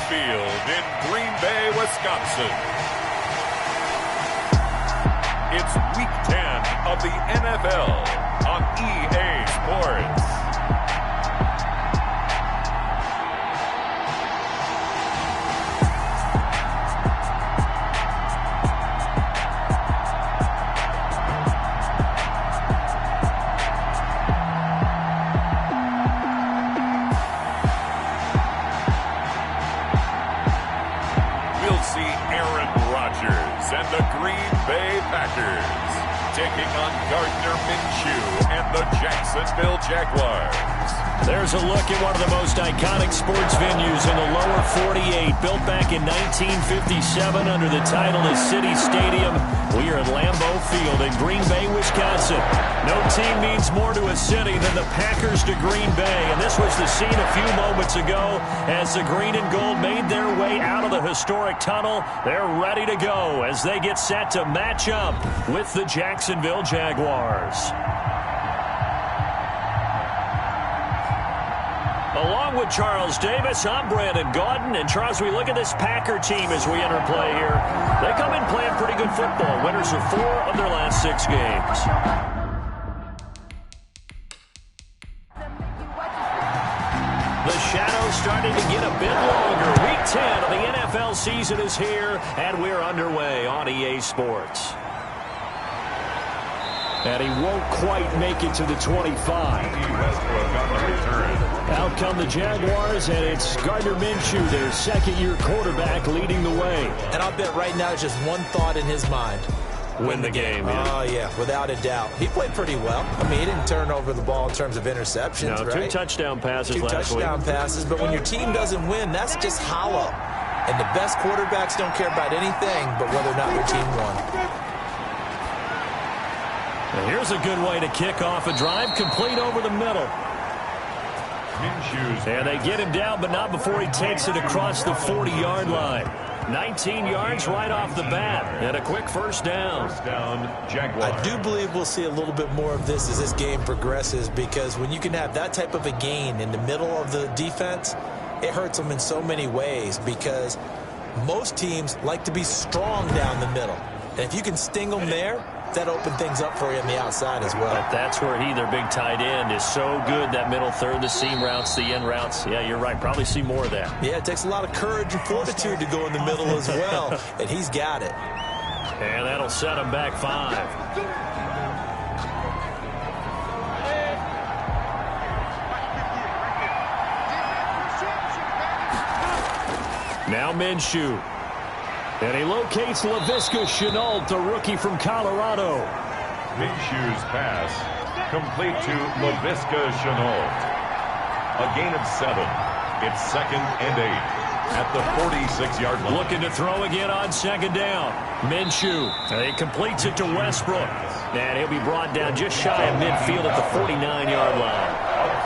Field in Green Bay, Wisconsin. It's Week 10 of the NFL on EA Sports. And the Green Bay Packers taking on Gardner Minshew and the Jacksonville Jaguars. There's a look at one of the most iconic sports venues in the lower 48, built back in 1957 under the title of City Stadium. We are at Lambeau Field in Green Bay, Wisconsin. No team means more to a city than the Packers to Green Bay, and this was the scene a few moments ago as the green and gold made their way out of the historic tunnel. They're ready to go as they get set to match up with the Jacksonville Jaguars. Along with Charles Davis, I'm Brandon Gaudin. And Charles, we look at this Packer team as we enter play here. They come in playing pretty good football. Winners of 4 of their last 6 games. The shadows starting to get a bit longer. Week 10 of the NFL season is here, and we're underway on EA Sports. And he won't quite make it to the 25. Out come the Jaguars, and it's Gardner Minshew, their second-year quarterback, leading the way. And I'll bet right now there's just one thought in his mind. Win the game. Oh, yeah, without a doubt. He played pretty well. I mean, he didn't turn over the ball in terms of interceptions, right? 2 touchdown passes last week. 2 touchdown passes, but when your team doesn't win, that's just hollow. And the best quarterbacks don't care about anything but whether or not their team won. And here's a good way to kick off a drive, complete over the middle. And they get him down, but not before he takes it across the 40-yard line. 19 yards right off the bat, and a quick first down. Jaguars. I do believe we'll see a little bit more of this as this game progresses, because when you can have that type of a gain in the middle of the defense, it hurts them in so many ways, because most teams like to be strong down the middle. And if you can sting them there, that opened things up for you on the outside as well. But that's where their big tight end, is so good, that middle third, the seam routes, the end routes. Yeah, you're right. Probably see more of that. Yeah, it takes a lot of courage and fortitude to go in the middle as well, and he's got it. And that'll set him back 5. Now Minshew. And he locates Laviska Shenault, the rookie from Colorado. Minshew's pass complete to Laviska Shenault. A gain of 7. It's 2nd and 8 at the 46-yard line. Looking to throw again on 2nd down. Minshew. And he completes it to Westbrook. And he'll be brought down just shy of midfield at the 49-yard line.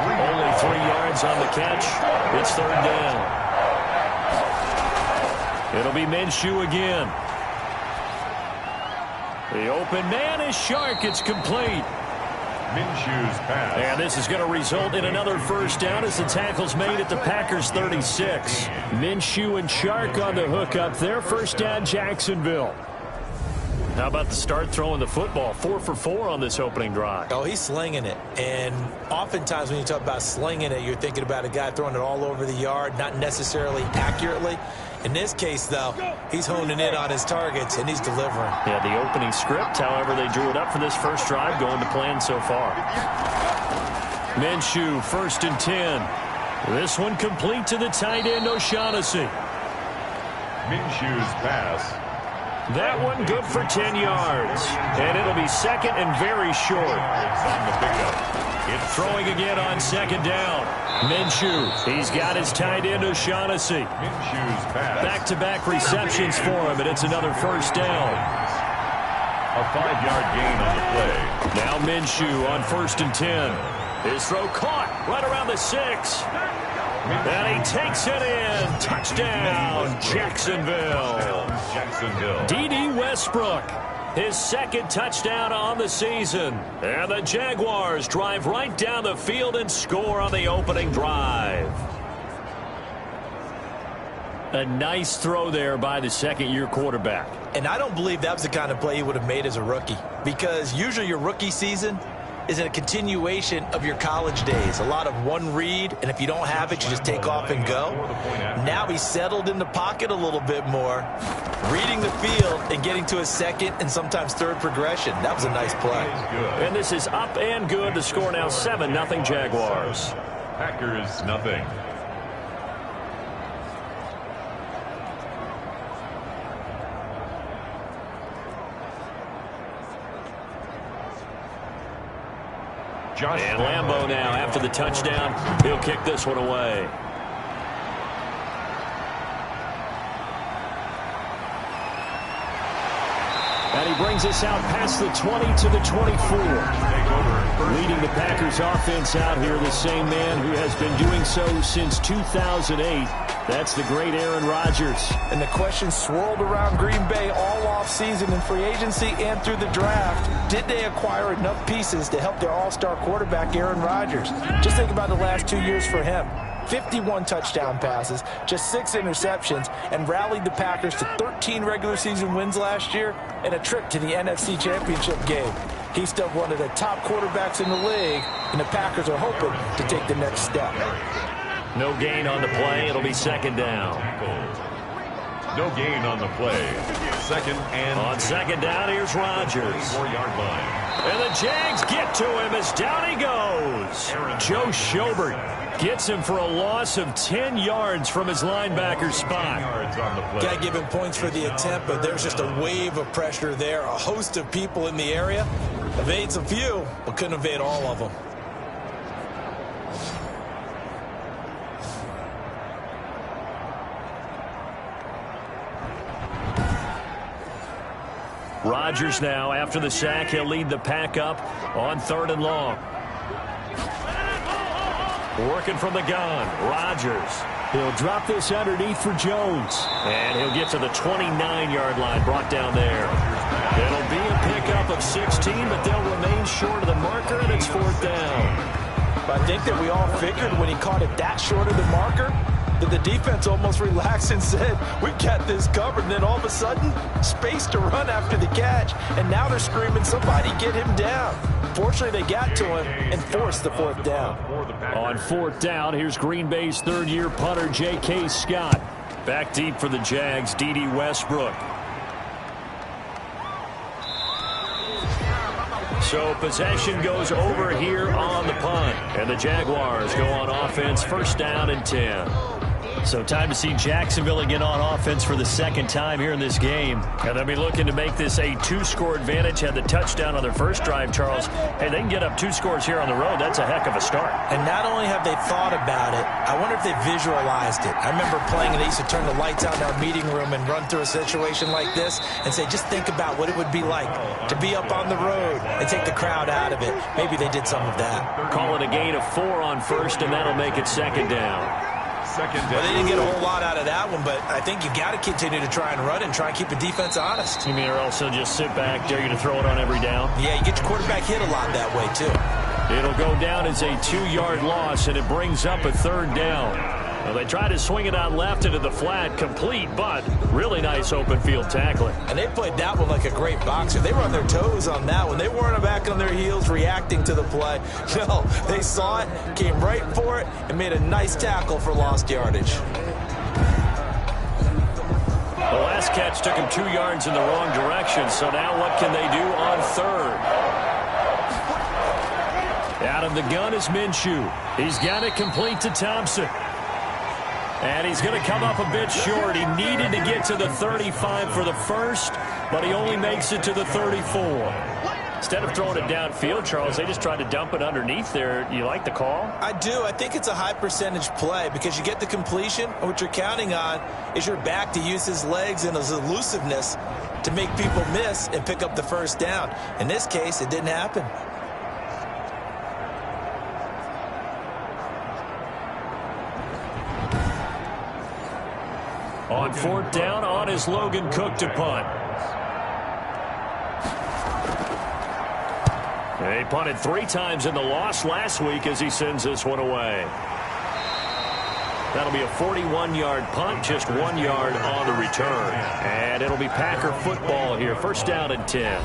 Only 3 yards on the catch. It's 3rd down. It'll be Minshew again. The open man is Shark. It's complete. Minshew's pass. And this is going to result in another first down as the tackle's made at the Packers' 36. Minshew and Shark on the hookup. Their first down, Jacksonville. How about the start throwing the football? 4 for 4 on this opening drive. Oh, he's slinging it. And oftentimes when you talk about slinging it, you're thinking about a guy throwing it all over the yard, not necessarily accurately. In this case, though, he's honing in on his targets, and he's delivering. Yeah, the opening script, however, they drew it up for this first drive, going to plan so far. Minshew, 1st and 10. This one complete to the tight end, O'Shaughnessy. Minshew's pass. That one good for 10 yards. And it'll be 2nd and very short. On the pickup. It's throwing again on 2nd down. Minshew, he's got his tight end, O'Shaughnessy. Minshew's pass. Back-to-back receptions for him, and it's another first down. A 5-yard gain on the play. Now Minshew on 1st and 10. His throw caught right around the 6. And he takes it in. Touchdown, Jacksonville. D.D. Westbrook, his 2nd touchdown on the season. And the Jaguars drive right down the field and score on the opening drive. A nice throw there by the second-year quarterback. And I don't believe that was the kind of play he would have made as a rookie, because usually your rookie season is a continuation of your college days. A lot of one read, and if you don't have it, you just take off and go. Now he's settled in the pocket a little bit more, reading the field and getting to a second and sometimes third progression. That was a nice play. And this is up and good. The score now 7-0 Jaguars. Packers nothing. And Lambeau now, after the touchdown, he'll kick this one away. And he brings us out past the 20 to the 24. Leading the Packers offense out here, the same man who has been doing so since 2008. That's the great Aaron Rodgers. And the question swirled around Green Bay all offseason in free agency and through the draft. Did they acquire enough pieces to help their all-star quarterback, Aaron Rodgers? Just think about the last 2 years for him. 51 touchdown passes, just 6 interceptions, and rallied the Packers to 13 regular season wins last year and a trip to the NFC Championship game. He's still one of the top quarterbacks in the league, and the Packers are hoping to take the next step. No gain on the play. It'll be second down. No gain on the play. On second down, here's Rodgers. 4-yard line. And the Jags get to him as down he goes. Joe Schobert gets him for a loss of 10 yards from his linebacker spot. Got to give him points for the attempt, but there's just a wave of pressure there. A host of people in the area. Evades a few, but couldn't evade all of them. Rodgers now, after the sack, he'll lead the pack up on 3rd and long. Working from the gun, Rodgers. He'll drop this underneath for Jones. And he'll get to the 29-yard line, brought down there. It'll be a pickup of 16, but they'll remain short of the marker, and it's 4th down. But I think that we all figured when he caught it that short of the marker, that the defense almost relaxed and said, we've got this covered. And then all of a sudden, space to run after the catch. And now they're screaming, somebody get him down. Fortunately, they got to him and forced the 4th down. On 4th down, here's Green Bay's 3rd-year punter, J.K. Scott. Back deep for the Jags, D.D. Westbrook. So possession goes over here on the punt. And the Jaguars go on offense, 1st down and 10. So time to see Jacksonville again on offense for the 2nd time here in this game. And they'll be looking to make this a 2-score advantage. Had the touchdown on their first drive, Charles. Hey, they can get up 2 scores here on the road. That's a heck of a start. And not only have they thought about it, I wonder if they visualized it. I remember playing and they used to turn the lights out in our meeting room and run through a situation like this and say, just think about what it would be like to be up on the road and take the crowd out of it. Maybe they did some of that. Call it a gain of 4 on 1st, and that'll make it 2nd down. Well, they didn't get a whole lot out of that one, but I think you got to continue to try and run and try and keep the defense honest. You mean or else they'll just sit back, dare you to throw it on every down? Yeah, you get your quarterback hit a lot that way, too. It'll go down as a 2-yard loss, and it brings up a 3rd down. Well, they try to swing it out left into the flat, complete, but really nice open field tackling. And they played that one like a great boxer. They were on their toes on that one. They weren't back on their heels reacting to the play. No, they saw it, came right for it, and made a nice tackle for lost yardage. The last catch took him 2 yards in the wrong direction, so now what can they do on 3rd? Out of the gun is Minshew. He's got it complete to Thompson. And he's going to come up a bit short. He needed to get to the 35 for the first, but he only makes it to the 34. Instead of throwing it downfield, Charles, they just tried to dump it underneath there. You like the call? I do. I think it's a high percentage play because you get the completion, and what you're counting on is your back to use his legs and his elusiveness to make people miss and pick up the 1st down. In this case, it didn't happen. On 4th down, on is Logan Cook to punt. He punted 3 times in the loss last week as he sends this one away. That'll be a 41-yard punt, just 1 yard on the return. And it'll be Packer football here. First down and 10.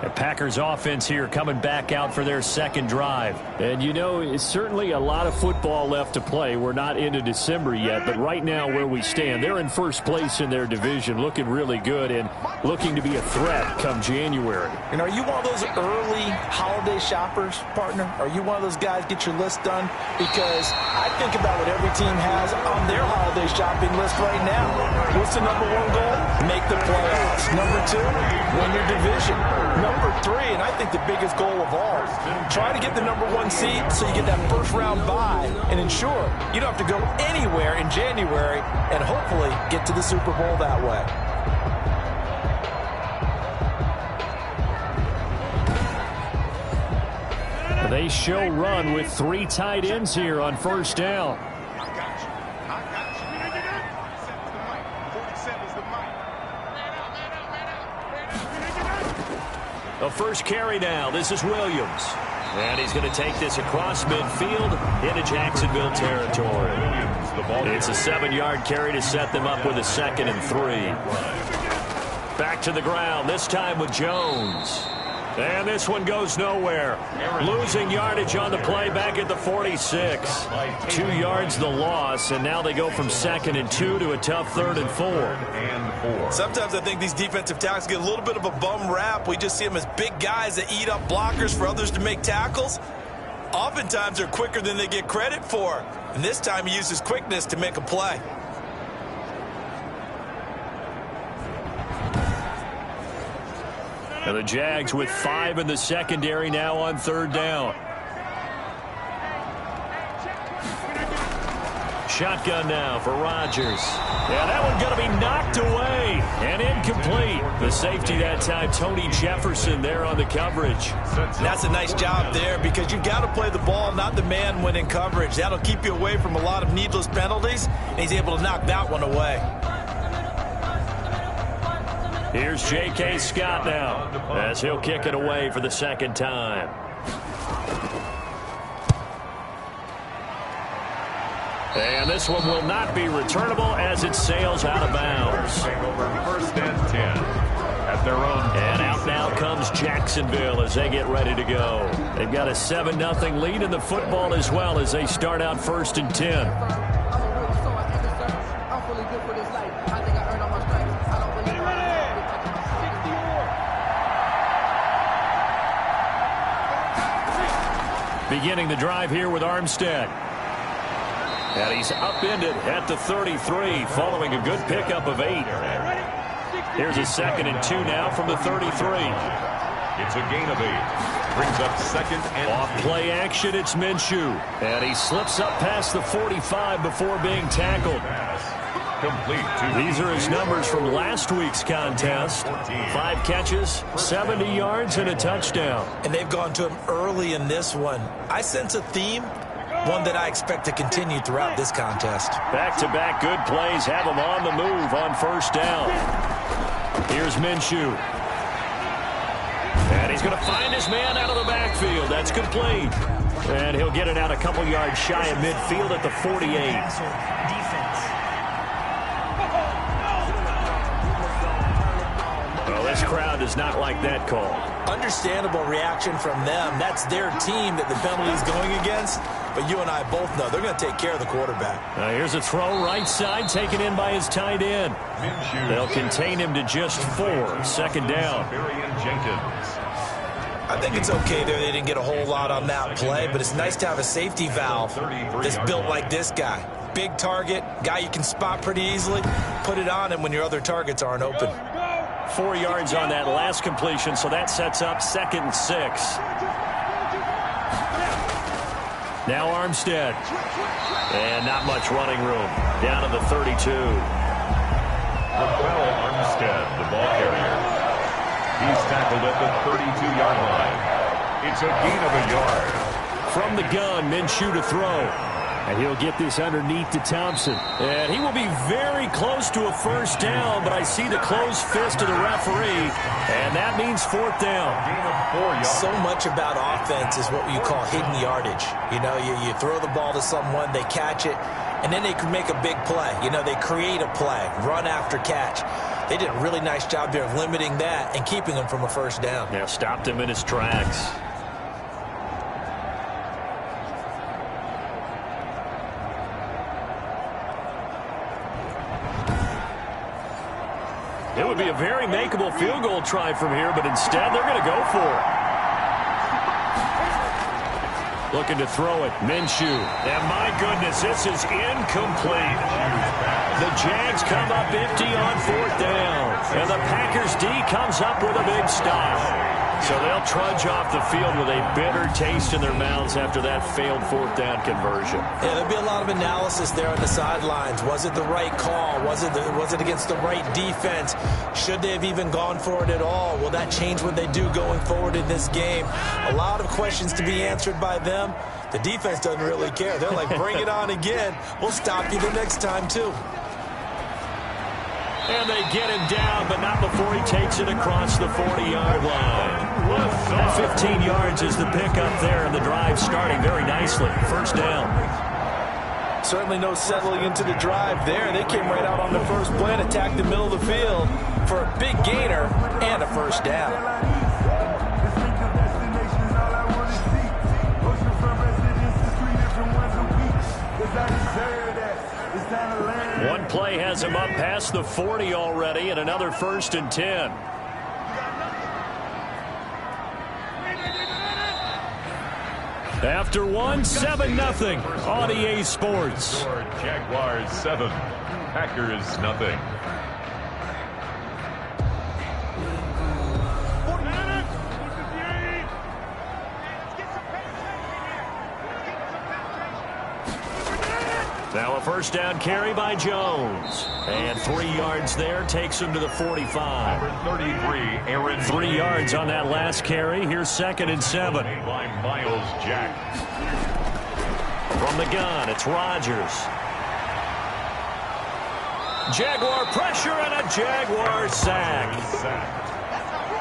The Packers offense here coming back out for their second drive. And you know, it's certainly a lot of football left to play. We're not into December yet, but right now where we stand, they're in first place in their division, looking really good and looking to be a threat come January. And are you one of those early holiday shoppers, partner? Are you one of those guys get your list done? Because I think about what every team has on their holiday shopping list right now. What's the number one goal? Make the playoffs. Number two, win your division. Number three, and I think the biggest goal of all, try to get the number one seed so you get that first round bye and ensure you don't have to go anywhere in January and hopefully get to the Super Bowl that way. They show run with 3 tight ends here on first down. The first carry now. This is Williams. And he's going to take this across midfield into Jacksonville territory. It's a 7-yard carry to set them up with a 2nd and 3. Back to the ground, this time with Jones. And this one goes nowhere. Losing yardage on the play back at the 46. 2 yards the loss, and now they go from 2nd and 2 to a tough 3rd and 4. Sometimes I think these defensive tackles get a little bit of a bum rap. We just see them as big guys that eat up blockers for others to make tackles. Oftentimes they're quicker than they get credit for. And this time he uses quickness to make a play. And the Jags with 5 in the secondary now on 3rd down. Shotgun now for Rodgers. Yeah, that one's going to be knocked away and incomplete. The safety that time, Tony Jefferson there on the coverage. That's a nice job there because you've got to play the ball, not the man when in coverage. That'll keep you away from a lot of needless penalties, and he's able to knock that one away. Here's J.K. Scott now as he'll kick it away for the 2nd time. And this one will not be returnable as it sails out of bounds. 1st and 10 at their own. And out now comes Jacksonville as they get ready to go. They've got a 7-0 lead in the football as well as they start out 1st and 10. Beginning the drive here with Armstead. And he's upended at the 33 following a good pickup of 8. Here's a 2nd and 2 now from the 33. It's a gain of 8. Brings up 2nd and off play action, it's Minshew. And he slips up past the 45 before being tackled. Complete. These are his numbers from last week's contest. 5 catches, 70 yards, and a touchdown. And they've gone to him early in this one. I sense a theme, one that I expect to continue throughout this contest. Back-to-back good plays have him on the move on 1st down. Here's Minshew. And he's going to find his man out of the backfield. That's complete. And he'll get it out a couple yards shy of midfield at the 48. This crowd does not like that call. Understandable reaction from them. That's their team that the penalty is going against. But you and I both know they're going to take care of the quarterback. Here's a throw right side taken in by his tight end. They'll contain him to just 4. 2nd down. I think it's okay there. They didn't get a whole lot on that play, but it's nice to have a safety valve that's built like this guy. Big target, guy you can spot pretty easily. Put it on him when your other targets aren't open. 4 yards on that last completion, so that sets up 2nd and 6. Now Armstead. And not much running room. Down to the 32. Raquel Armstead, the ball carrier. He's tackled at the 32-yard line. It's a gain of a yard. From the gun, Minshew to throw. And he'll get this underneath to Thompson. And he will be very close to a 1st down, but I see the closed fist of the referee, and that means 4th down. So much about offense is what you call hidden yardage. You know, you throw the ball to someone, they catch it, and then they can make a big play. You know, they create a play, run after catch. They did a really nice job there of limiting that and keeping him from a first down. Yeah, stopped him in his tracks. It would be a very makeable field goal try from here, but instead they're going to go for it. Looking to throw it, Minshew. And my goodness, this is incomplete. The Jags come up empty on fourth down. And the Packers D comes up with a big stop. So they'll trudge off the field with a bitter taste in their mouths after that failed fourth down conversion. Yeah, there'll be a lot of analysis there on the sidelines. Was it the right call? Was it against the right defense? Should they have even gone for it at all? Will that change what they do going forward in this game? A lot of questions to be answered by them. The defense doesn't really care. They're like, bring it on again. We'll stop you the next time, too. And they get him down, but not before he takes it across the 40-yard line. 15 yards is the pickup there, and the drive starting very nicely. First down. Certainly no settling into the drive there. They came right out on the first play and attacked the middle of the field for a big gainer and a first down. One play has him up past the 40 already, and another 1st and 10. After one, 7-0 on EA Sports. Jaguars 7, Packers nothing. Now a first down carry by Jones. And 3 yards there takes him to the 45. Number 33, Aaron. 3 yards on that last carry. Here's 2nd and 7. By Miles Jack. From the gun, it's Rodgers. Jaguar pressure and a Jaguar sack.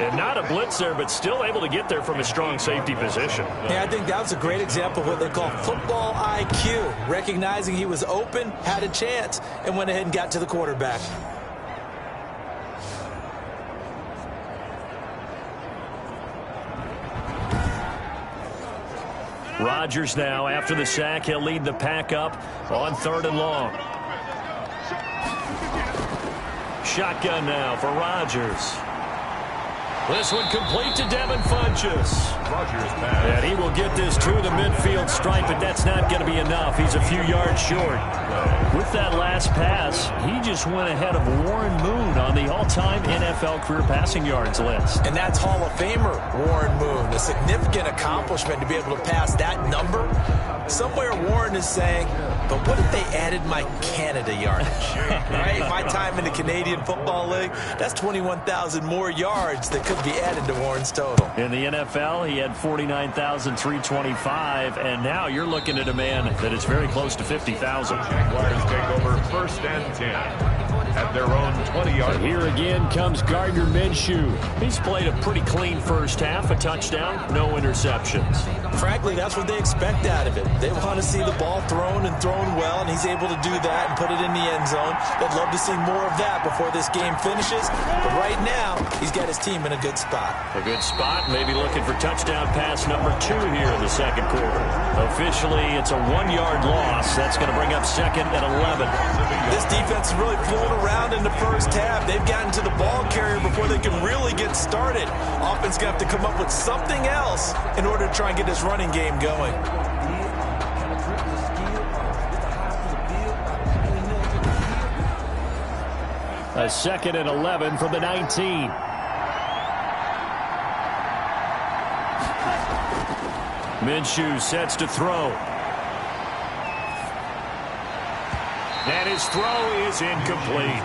And not a blitz there, but still able to get there from a strong safety position. Yeah, I think that was a great example of what they call football IQ. Recognizing he was open, had a chance, and went ahead and got to the quarterback. Rodgers now, after the sack, he'll lead the pack up on 3rd and long. Shotgun now for Rodgers. This one complete to Devin Funchess. Rodgers pass. And he will get this to the midfield stripe, but that's not going to be enough. He's a few yards short. With that last pass, he just went ahead of Warren Moon on the all-time NFL career passing yards list. And that's Hall of Famer Warren Moon. A significant accomplishment to be able to pass that number. Somewhere Warren is saying, but what if they added my Canada yardage? Right? My time in the Canadian Football League, that's 21,000 more yards that could be added to Warren's total. In the NFL, he had 49,325, and now you're looking at a man that is very close to 50,000. Jaguars take over 1st and 10 at their own 20-yard. Here again comes Gardner Minshew. He's played a pretty clean first half, a touchdown, no interceptions. Frankly, that's what they expect out of it. They want to see the ball thrown and thrown well, and he's able to do that and put it in the end zone. They'd love to see more of that before this game finishes. But right now, he's got his team in a good spot. A good spot, maybe looking for touchdown pass number 2 here in the second quarter. Officially, it's a 1-yard loss. That's going to bring up 2nd and 11. This defense is really fooling around in the first half. They've gotten to the ball carrier before they can really get started. Offense going to have to come up with something else in order to try and get this running game going. A 2nd and 11 from the 19. Minshew sets to throw. And his throw is incomplete.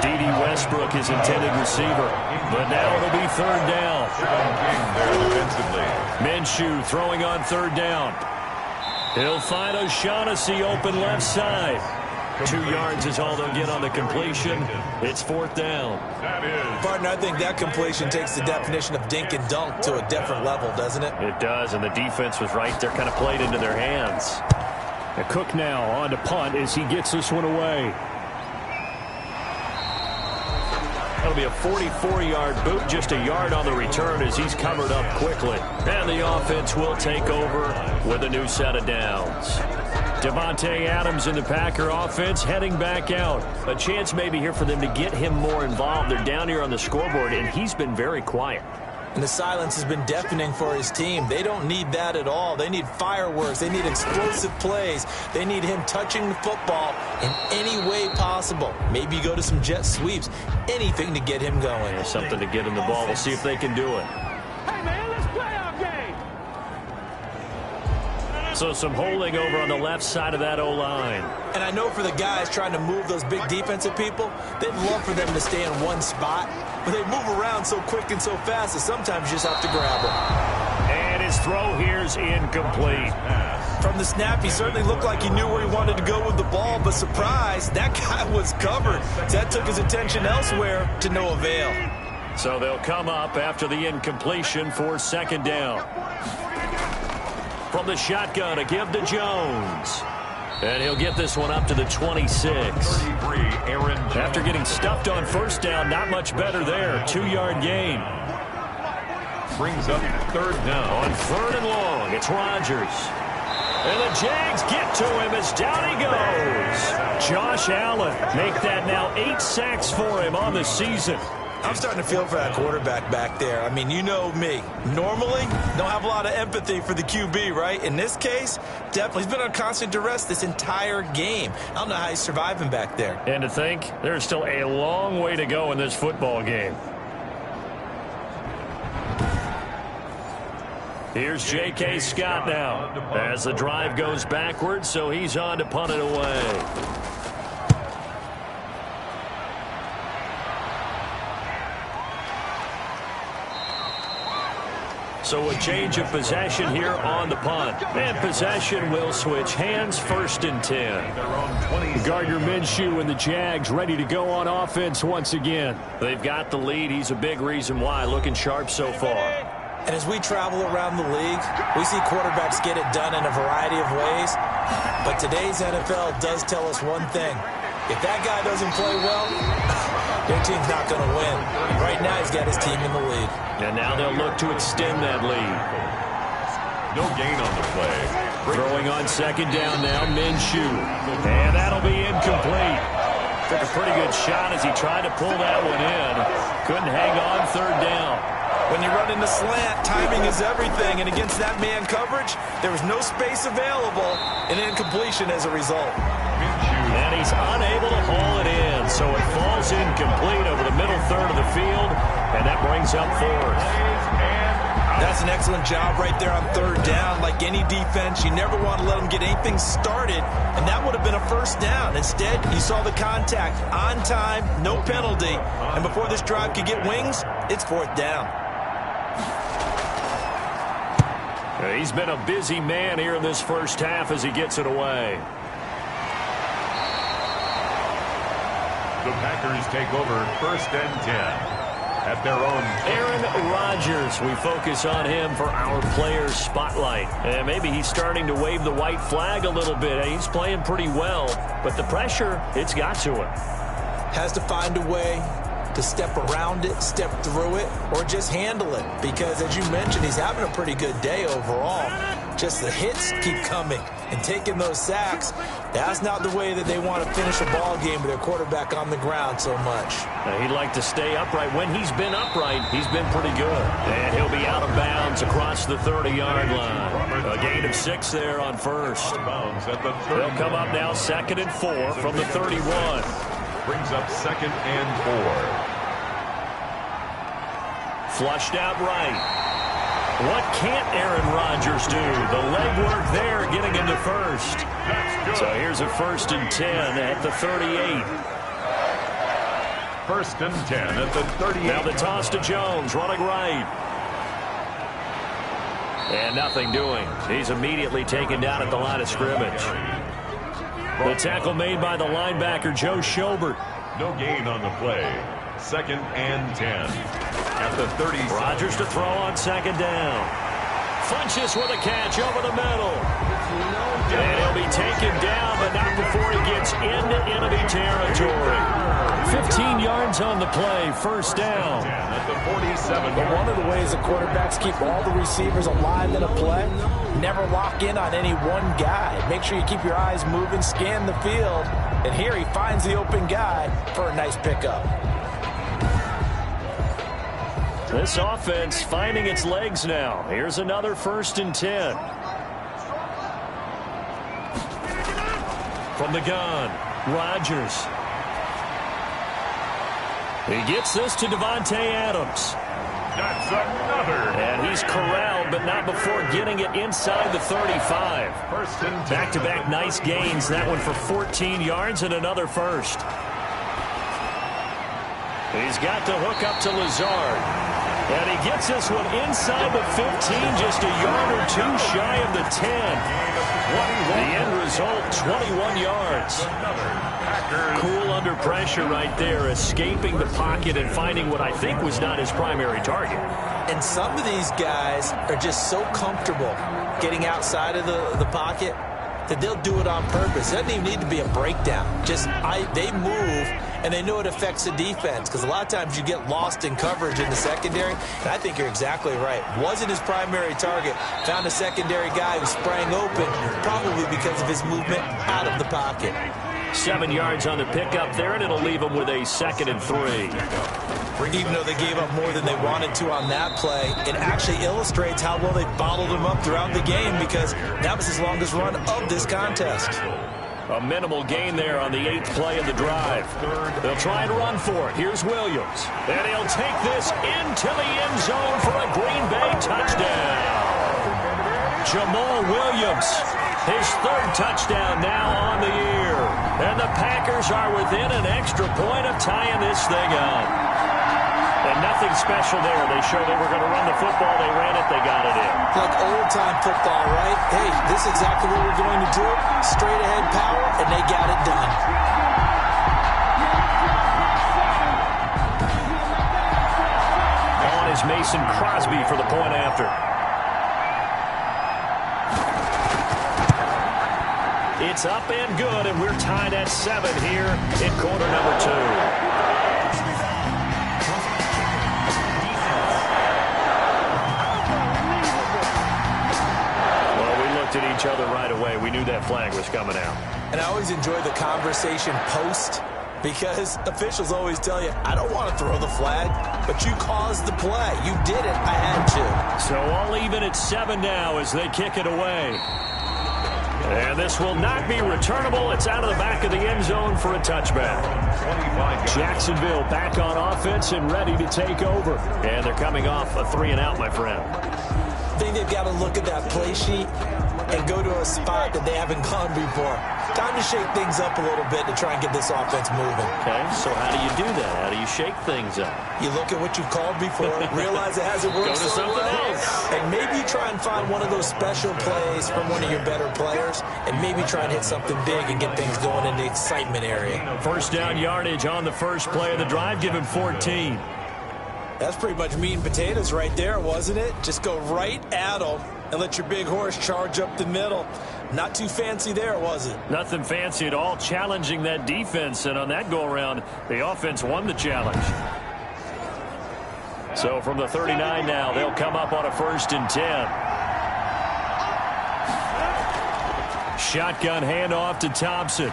D.D. Westbrook, his intended receiver. But now it'll be 3rd down. Minshew throwing on 3rd down. He'll find O'Shaughnessy open left side. 2 yards is all they'll get on the completion. It's 4th down. Partner, I think that completion takes the definition of dink and dunk to a different level, doesn't it? It does, and the defense was right there, kind of played into their hands. Cook now on to punt as he gets this one away. That'll be a 44-yard boot, just a yard on the return as he's covered up quickly. And the offense will take over with a new set of downs. Devontae Adams in the Packer offense heading back out. A chance maybe here for them to get him more involved. They're down here on the scoreboard, and he's been very quiet. And the silence has been deafening for his team. They don't need that at all. They need fireworks. They need explosive plays. They need him touching the football in any way possible. Maybe go to some jet sweeps. Anything to get him going. There's something to get him the ball. We'll see if they can do it. Hey, man, let's play our game. So some holding over on the left side of that O-line. And I know for the guys trying to move those big defensive people, they'd love for them to stay in one spot. But they move around so quick and so fast that sometimes you just have to grab them. And his throw here's incomplete. From the snap, he certainly looked like he knew where he wanted to go with the ball, but surprise, that guy was covered. That took his attention elsewhere to no avail. So they'll come up after the incompletion for second down. From the shotgun, a give to Jones. And he'll get this one up to the 26. After getting stuffed on first down, not much better there. 2-yard gain. Brings up third down. On third and long, it's Rodgers. And the Jags get to him as down he goes. Josh Allen make that now 8 sacks for him on the season. I'm starting to feel for that quarterback back there. I mean, you know me. Normally, don't have a lot of empathy for the QB, right? In this case, definitely. He's been on constant duress this entire game. I don't know how he's surviving back there. And to think, there's still a long way to go in this football game. Here's J.K. Scott now as the drive goes backwards, so he's on to punt it away. So a change of possession here on the punt. And possession will switch hands, 1st and 10. Gardner Minshew and the Jags ready to go on offense once again. They've got the lead. He's a big reason why. Looking sharp so far. And as we travel around the league, we see quarterbacks get it done in a variety of ways. But today's NFL does tell us one thing. If that guy doesn't play well, their team's not going to win. Right now, he's got his team in the lead. And now they'll look to extend that lead. No gain on the play. Throwing on second down now, Minshew. And that'll be incomplete. Took a pretty good shot as he tried to pull that one in. Couldn't hang on third down. When you run in the slant, timing is everything. And against that man coverage, there was no space available. And incompletion as a result. And he's unable to haul it in. So it falls incomplete over the middle third of the field. And that brings up 4th. That's an excellent job right there on third down. Like any defense, you never want to let them get anything started. And that would have been a first down. Instead, you saw the contact on time, no penalty. And before this drive could get wings, it's 4th down. He's been a busy man here in this first half as he gets it away. The Packers take over 1st and 10 at their own. Aaron Rodgers, we focus on him for our players spotlight. And maybe he's starting to wave the white flag a little bit. He's playing pretty well, but the pressure, it's got to him. Has to find a way to step around it, step through it, or just handle it. Because as you mentioned, he's having a pretty good day overall. Just the hits keep coming and taking those sacks. That's not the way that they want to finish a ball game with their quarterback on the ground so much. He'd like to stay upright. When he's been upright, he's been pretty good. And he'll be out of bounds across the 30-yard line. A gain of 6 there on first. They'll come up now 2nd and 4 from the 31. Brings up 2nd and 4. Flushed out right. What can't Aaron Rodgers do? The legwork there getting into first. So here's a 1st and 10 at the 38. 1st and 10 at the 38. Now the toss to Jones, running right. And nothing doing. He's immediately taken down at the line of scrimmage. The tackle made by the linebacker, Joe Schobert. No gain on the play. 2nd and 10 at the 30. Rodgers to throw on 2nd down. Funches with a catch over the middle. And he'll be taken down, but not before he gets into enemy territory. 15 yards on the play, first down. At the 47. But one of the ways the quarterbacks keep all the receivers alive in a play, never lock in on any one guy. Make sure you keep your eyes moving, scan the field, and here he finds the open guy for a nice pickup. This offense finding its legs now. Here's another 1st and 10. From the gun, Rodgers. He gets this to Devontae Adams. That's another. And he's corralled, but not before getting it inside the 35. 1st and 10. Back-to-back nice gains. That one for 14 yards and another first. He's got the hook up to Lazard. And he gets this one inside the 15, just a yard or two shy of the 10. The end result, 21 yards. Cool under pressure right there, escaping the pocket and finding what I think was not his primary target. And some of these guys are just so comfortable getting outside of the pocket that they'll do it on purpose. It doesn't even need to be a breakdown. They move, and they know it affects the defense, because a lot of times you get lost in coverage in the secondary, and I think you're exactly right. Wasn't his primary target. Found a secondary guy who sprang open, probably because of his movement out of the pocket. 7 yards on the pickup there, and it'll leave them with a 2nd and 3. Even though they gave up more than they wanted to on that play, it actually illustrates how well they bottled him up throughout the game, because that was his longest run of this contest. A minimal gain there on the 8th play of the drive. They'll try and run for it. Here's Williams. And he'll take this into the end zone for a Green Bay touchdown. Jamal Williams, his 3rd touchdown now on the year. And the Packers are within an extra point of tying this thing up. And nothing special there. They showed they were going to run the football. They ran it. They got it in. Like old-time football, right? Hey, this is exactly what we're going to do. Straight-ahead power, and they got it done. On is Mason Crosby for the point after. It's up and good, and we're tied at 7 here in quarter number 2. At each other right away. We knew that flag was coming out. And I always enjoy the conversation post, because officials always tell you, I don't want to throw the flag, but you caused the play. You did it. I had to. So all even at 7 now as they kick it away. And this will not be returnable. It's out of the back of the end zone for a touchback. Jacksonville back on offense and ready to take over. And they're coming off a 3-and-out, my friend. I think they've got to look at that play sheet and go to a spot that they haven't gone before. Time to shake things up a little bit to try and get this offense moving. Okay, so how do you do that? How do you shake things up? You look at what you've called before, realize it hasn't worked so well, else. and maybe you try and find one of those special plays from one of your better players, and maybe try and hit something big and get things going in the excitement area. First down yardage on the first play of the drive, give him 14. That's pretty much meat and potatoes right there, wasn't it? Just go right at them and let your big horse charge up the middle. Not too fancy there, was it? Nothing fancy at all, challenging that defense, and on that go-around, the offense won the challenge. So from the 39 now, they'll come up on a 1st and 10. Shotgun handoff to Thompson.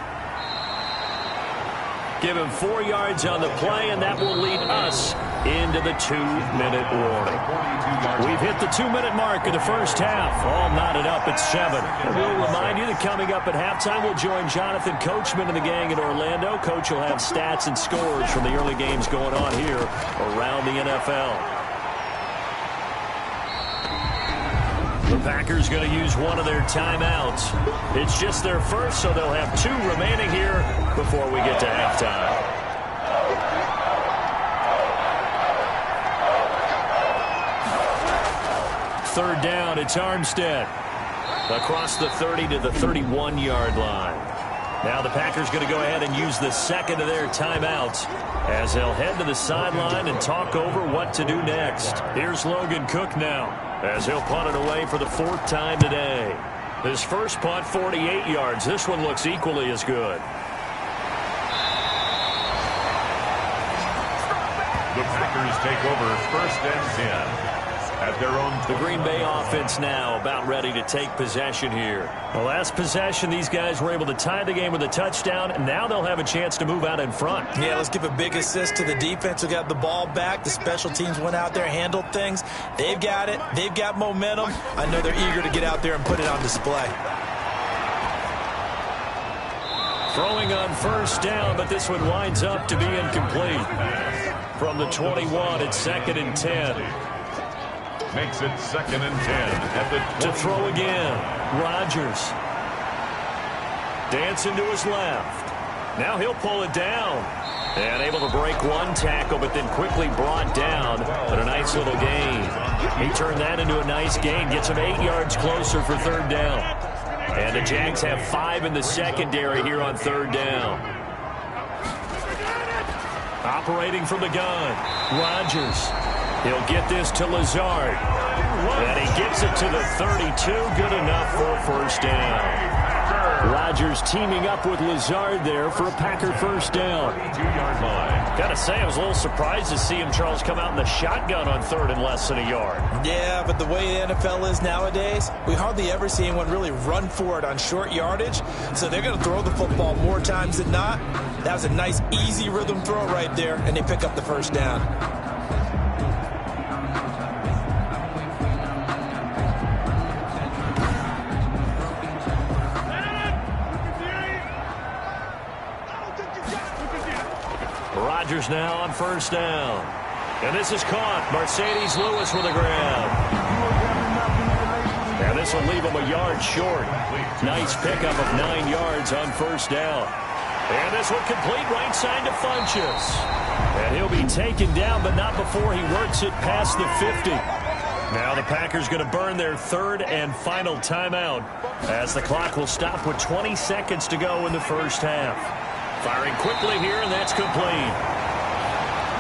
Give him 4 yards on the play, and that will lead us into the 2-minute warning. We've hit the 2-minute mark of the first half. All knotted up at 7. And we'll remind you that coming up at halftime, we'll join Jonathan Coachman and the gang in Orlando. Coach will have stats and scores from the early games going on here around the NFL. The Packers going to use one of their timeouts. It's just their first, so they'll have 2 remaining here before we get to halftime. Third down, it's Armstead. Across the 30 to the 31-yard line. Now the Packers going to go ahead and use the second of their timeouts as they'll head to the sideline and talk over what to do next. Here's Logan Cook now as he'll punt it away for the 4th time today. His first punt, 48 yards. This one looks equally as good. The Packers take over 1st and 10 at their own. The Green Bay offense now about ready to take possession here. The last possession, these guys were able to tie the game with a touchdown. Now they'll have a chance to move out in front. Yeah, let's give a big assist to the defense who got the ball back. The special teams went out there, handled things. They've got it. They've got momentum. I know they're eager to get out there and put it on display. Throwing on 1st down, but this one winds up to be incomplete. From the 21, it's 2nd and 10. Makes it 2nd and 10 at the 20. To throw again, Rodgers. Dancing to his left. Now he'll pull it down. And able to break one tackle, but then quickly brought down. But a nice little gain. He turned that into a nice gain. Gets him 8 yards closer for 3rd down. And the Jags have 5 in the secondary here on 3rd down. Operating from the gun, Rodgers. He'll get this to Lazard. And he gets it to the 32. Good enough for a 1st down. Rodgers teaming up with Lazard there for a Packer 1st down. 2-yard line. Gotta say, I was a little surprised to see him, Charles, come out in the shotgun on 3rd and less than a yard. Yeah, but the way the NFL is nowadays, we hardly ever see anyone really run for it on short yardage. So they're going to throw the football more times than not. That was a nice, easy rhythm throw right there, and they pick up the 1st down. Rodgers now on 1st down. And this is caught. Mercedes Lewis with a grab. And this will leave him a yard short. Nice pickup of 9 yards on 1st down. And this will complete right side to Funchess. And he'll be taken down, but not before he works it past the 50. Now the Packers going to burn their 3rd and final timeout as the clock will stop with 20 seconds to go in the 1st half. Firing quickly here, and that's complete.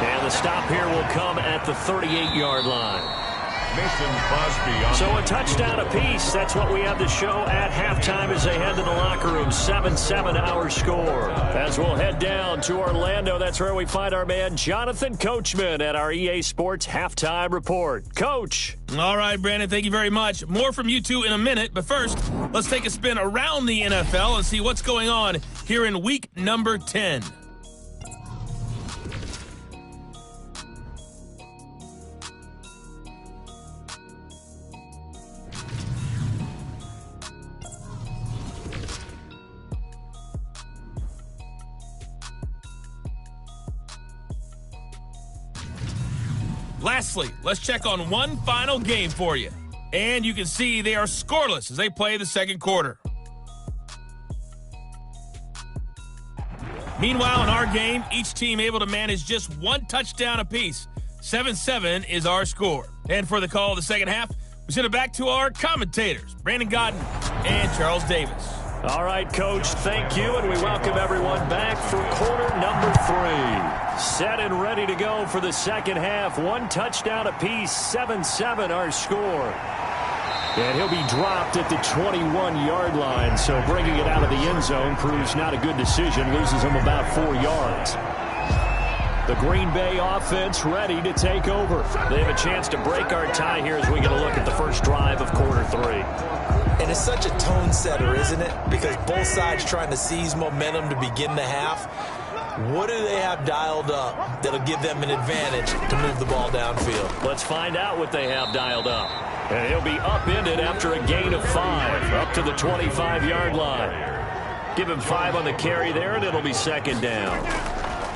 And the stop here will come at the 38-yard line. Mason Crosby on. So a touchdown apiece. That's what we have to show at halftime as they head to the locker room. 7-7 our score. As we'll head down to Orlando, that's where we find our man Jonathan Coachman at our EA Sports Halftime Report. Coach. All right, Brandon, thank you very much. More from you two in a minute, but first, let's take a spin around the NFL and see what's going on here in week number 10. Lastly, let's check on one final game for you. And you can see they are scoreless as they play the 2nd quarter. Meanwhile, in our game, each team able to manage just 1 touchdown apiece. 7-7 is our score. And for the call of the 2nd half, we send it back to our commentators, Brandon Godden and Charles Davis. All right, Coach, thank you, and we welcome everyone back for quarter number 3. Set and ready to go for the 2nd half. 1 touchdown apiece, 7-7 our score. And he'll be dropped at the 21-yard line, so bringing it out of the end zone proves not a good decision, loses him about 4 yards. The Green Bay offense ready to take over. They have a chance to break our tie here as we get a look at the first drive of quarter 3. And it's such a tone setter, isn't it? Because both sides trying to seize momentum to begin the half. What do they have dialed up that'll give them an advantage to move the ball downfield? Let's find out what they have dialed up. And he'll be upended after a gain of 5, up to the 25-yard line. Give him 5 on the carry there, and it'll be 2nd down.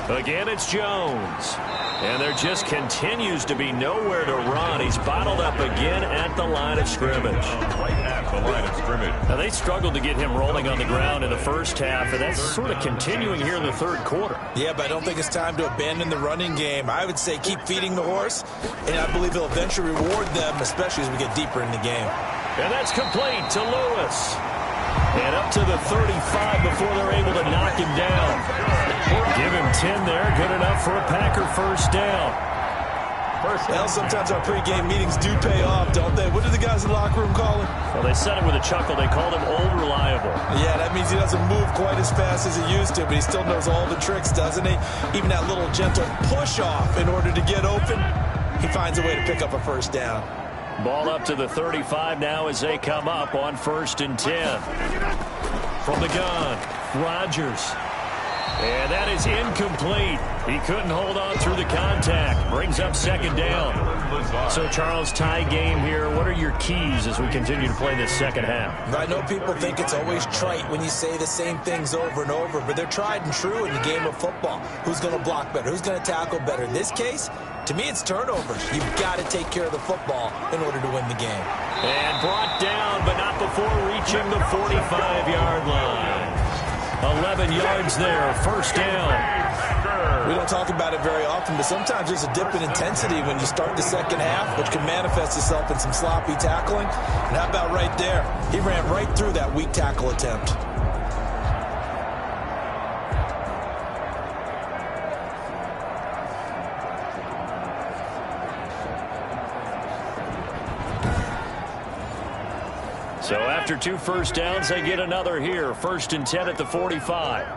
Again, it's Jones. And there just continues to be nowhere to run. He's bottled up again at the line of scrimmage. Right at the line of scrimmage. Now, they struggled to get him rolling on the ground in the 1st half, and that's sort of continuing here in the 3rd quarter. Yeah, but I don't think it's time to abandon the running game. I would say keep feeding the horse, and I believe he'll eventually reward them, especially as we get deeper in the game. And that's complete to Lewis. And up to the 35 before they're able to knock him down. Give him 10 there. Good enough for a Packer 1st down. Well, sometimes our pregame meetings do pay off, don't they? What do the guys in the locker room call him? Well, they said it with a chuckle. They called him Old Reliable. Yeah, that means he doesn't move quite as fast as he used to, but he still knows all the tricks, doesn't he? Even that little gentle push-off in order to get open, he finds a way to pick up a first down. Ball up to the 35 now as they come up on 1st and 10. From the gun, Rodgers. And that is incomplete. He couldn't hold on through the contact. Brings up 2nd down. So, Charles, tie game here. What are your keys as we continue to play this second half? I know people think it's always trite when you say the same things over and over, but they're tried and true in the game of football. Who's going to block better? Who's going to tackle better? In this case, to me, it's turnovers. You've got to take care of the football in order to win the game. And brought down, but not before reaching the 45-yard line. 11 yards there, 1st down. We don't talk about it very often, but sometimes there's a dip in intensity when you start the second half, which can manifest itself in some sloppy tackling. And how about right there? He ran right through that weak tackle attempt. So after 2 first downs, they get another here. 1st and 10 at the 45.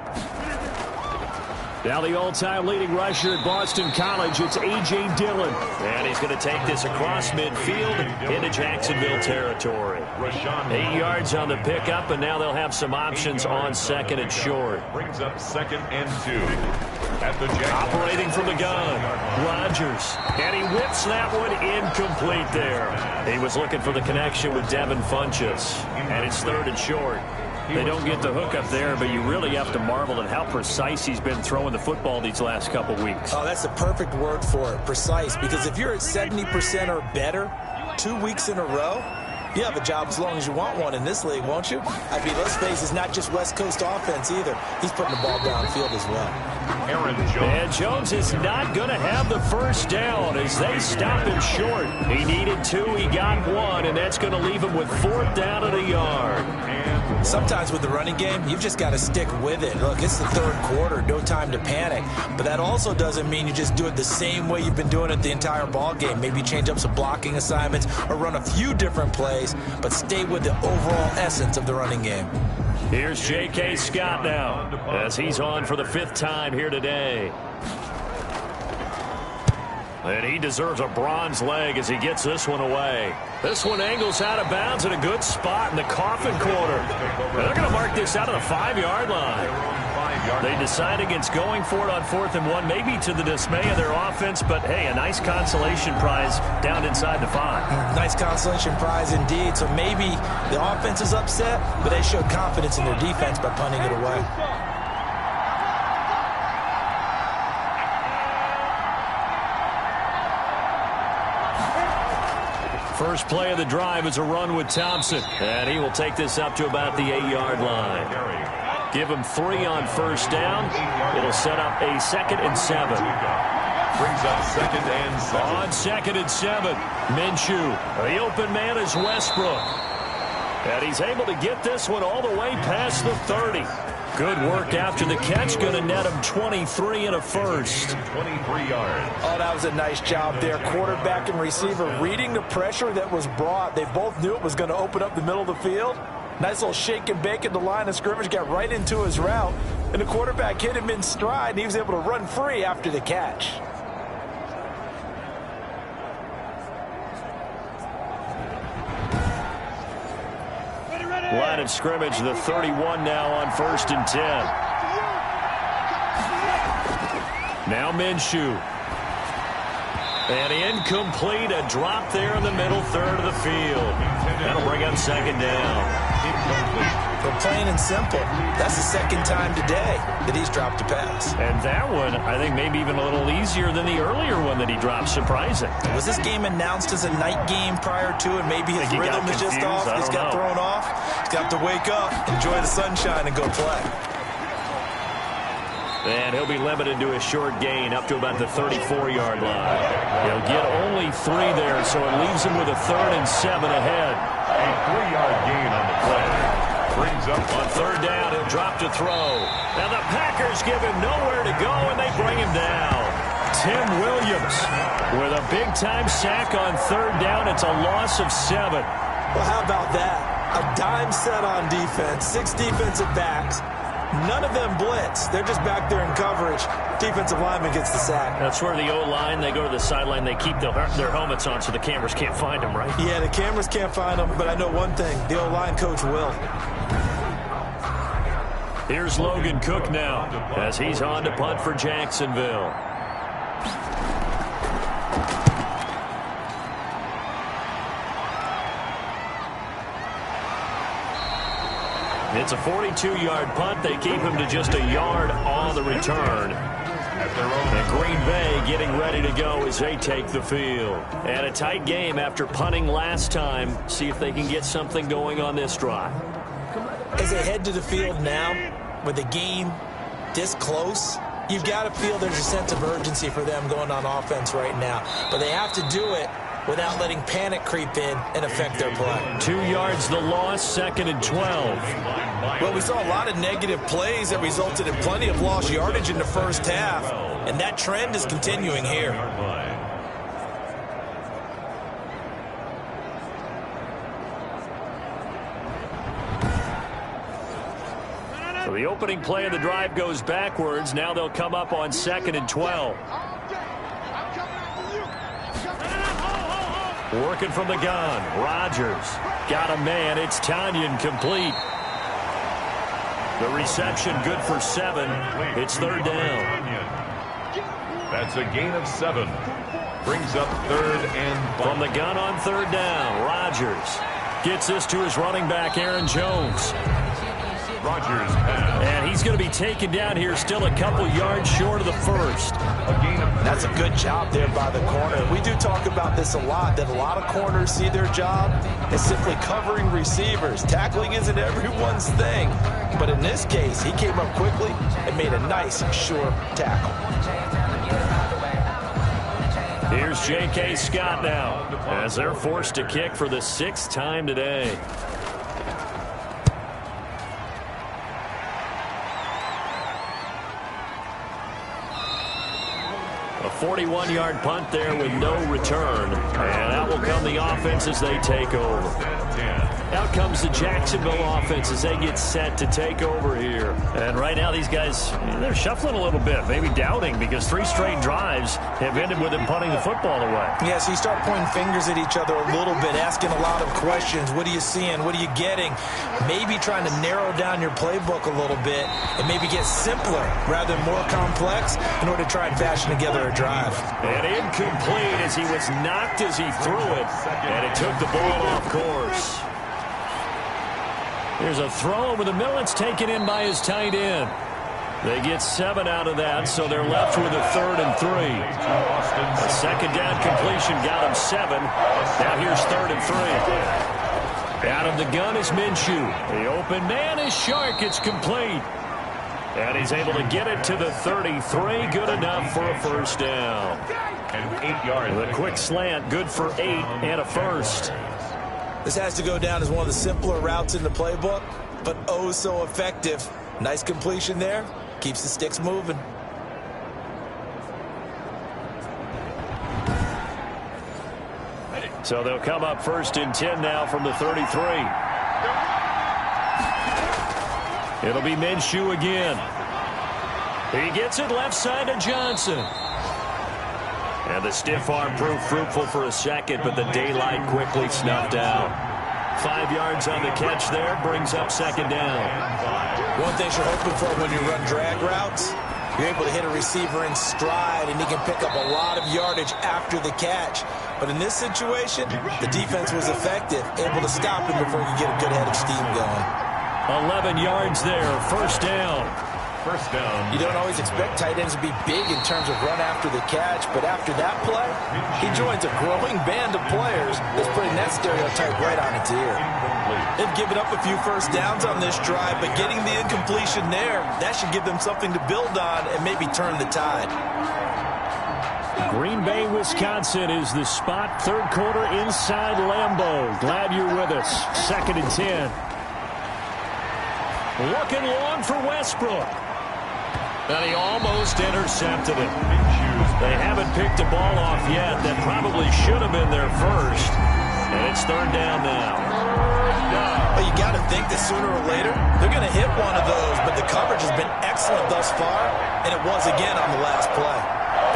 Now the all-time leading rusher at Boston College, it's A.J. Dillon. And he's going to take this across midfield into Jacksonville territory. 8 yards on the pickup, and now they'll have some options on 2nd and short. Brings up 2nd and 2. At the Jaguars. Operating from the gun, Rodgers. And he whips that one incomplete there. He was looking for the connection with Devin Funchess. And it's 3rd and short. They don't get the hook up there, but you really have to marvel at how precise he's been throwing the football these last couple weeks. Oh, that's the perfect word for it, precise. Because if you're at 70% or better 2 weeks in a row, you have a job as long as you want one in this league, won't you? I mean, let's face it, it's not just West Coast offense either. He's putting the ball downfield as well. Aaron Jones. And Jones is not going to have the first down as they stop him short. He needed 2, he got 1, and that's going to leave him with 4th down at a yard. Sometimes with the running game, you've just got to stick with it. Look, it's the 3rd quarter, no time to panic. But that also doesn't mean you just do it the same way you've been doing it the entire ball game. Maybe change up some blocking assignments or run a few different plays, but stay with the overall essence of the running game. Here's J.K. Scott now as he's on for the 5th time here today. And he deserves a bronze leg as he gets this one away. This one angles out of bounds in a good spot in the coffin corner. They're going to mark this out of the 5-yard line. They decide against going for it on 4th and 1, maybe to the dismay of their offense, but hey, a nice consolation prize down inside the 5. Nice consolation prize indeed. So maybe the offense is upset, but they showed confidence in their defense by punting it away. First play of the drive is a run with Thompson, and he will take this up to about the 8-yard line. Give him 3 on 1st down. It'll set up a 2nd and 7. Brings up 2nd and 7. On 2nd and 7, Minshew. The open man is Westbrook. And he's able to get this one all the way past the 30. Good work after the catch. Going to net him 23 and a first. 23 yards. Oh, that was a nice job there. Quarterback and receiver reading the pressure that was brought. They both knew it was going to open up the middle of the field. Nice little shake and bake at the line of scrimmage. Got right into his route. And the quarterback hit him in stride, and he was able to run free after the catch. Line of scrimmage, the 31 now on 1st and 10. Now Minshew. And incomplete, a drop there in the middle third of the field. That'll bring up 2nd down. For plain and simple, that's the 2nd time today that he's dropped a pass. And that one, I think, maybe even a little easier than the earlier one that he dropped. Surprising. Was this game announced as a night game prior to, and maybe his rhythm is just off? He's got thrown off. He's got to wake up, enjoy the sunshine, and go play. And he'll be limited to a short gain up to about the 34-yard line. He'll get only 3 there, so it leaves him with a 3rd and 7 ahead. A 3-yard gain on the play. Brings up on 3rd down, he'll drop to throw. Now the Packers give him nowhere to go, and they bring him down. Tim Williams With a big-time sack on third down, it's a loss of 7. Well, how about that? A dime set on defense, 6 defensive backs. None of them blitz. They're just back there in coverage. Defensive lineman gets the sack. That's where the O-line, they go to the sideline, they keep their helmets on so the cameras can't find them, right? Yeah, the cameras can't find them, but I know one thing. The O-line coach will. Here's Logan Cook now as he's on to punt for Jacksonville. It's a 42-yard punt. They keep him to just a yard on the return. And Green Bay getting ready to go as they take the field. And a tight game after punting last time. See if they can get something going on this drive. As they head to the field now, with the game this close, you've got to feel there's a sense of urgency for them going on offense right now. But they have to do it without letting panic creep in and affect their play. 2 yards the loss, 2nd and 12. Well, we saw a lot of negative plays that resulted in plenty of lost yardage in the first half, and that trend is continuing here. So the opening play of the drive goes backwards. Now they'll come up on 2nd and 12. Working from the gun. Rodgers got a man. It's Tanyan complete. The reception good for 7. It's 3rd down. That's a gain of 7. Brings up 3rd and from the gun on 3rd down. Rodgers gets this to his running back, Aaron Jones. Rodgers pass. And he's going to be taken down here, still a couple yards short of the first. That's a good job there by the corner. We do talk about this a lot, that a lot of corners see their job as simply covering receivers. Tackling isn't everyone's thing. But in this case, he came up quickly and made a nice, sure tackle. Here's J.K. Scott now as they're forced to kick for the 6th time today. A 41-yard punt there with no return. And out will come the offense as they take over. Out comes the Jacksonville offense as they get set to take over here. And right now these guys, they're shuffling a little bit, maybe doubting, because 3 straight drives have ended with them punting the football away. Yeah, so you start pointing fingers at each other a little bit, asking a lot of questions. What are you seeing? What are you getting? Maybe trying to narrow down your playbook a little bit and maybe get simpler rather than more complex in order to try and fashion together a drive. And incomplete as he was knocked as he threw it, and it took the ball off course. There's a throw over the middle. It's taken in by his tight end. They get 7 out of that, so they're left with a 3rd and 3. A 2nd down completion got him 7. Now here's 3rd and 3. Out of the gun is Minshew. The open man is Shark. It's complete. And he's able to get it to the 33. Good enough for a 1st down. And 8 yards. The quick slant, good for 8 and a 1st. This has to go down as one of the simpler routes in the playbook, but oh so effective. Nice completion there. Keeps the sticks moving. So they'll come up 1st and 10 now from the 33. It'll be Minshew again. He gets it left side to Johnson. And the stiff arm proved fruitful for a second, but the daylight quickly snuffed out. 5 yards on the catch there, brings up 2nd down. One thing you're hoping for when you run drag routes, you're able to hit a receiver in stride, and he can pick up a lot of yardage after the catch. But in this situation, the defense was effective, able to stop him before he could get a good head of steam going. 11 yards there, 1st down. 1st down. You don't always expect tight ends to be big in terms of run after the catch, but after that play, he joins a growing band of players that's putting that stereotype right on its ear. They've given up a few 1st downs on this drive, but getting the incompletion there, that should give them something to build on and maybe turn the tide. Green Bay, Wisconsin is the spot. 3rd quarter inside Lambeau. Glad you're with us. 2nd and 10. Looking long for Westbrook. And he almost intercepted it. They haven't picked a ball off yet. That probably should have been their first. And it's third down now. Well, you got to think that sooner or later they're going to hit one of those, but the coverage has been excellent thus far, and it was again on the last play.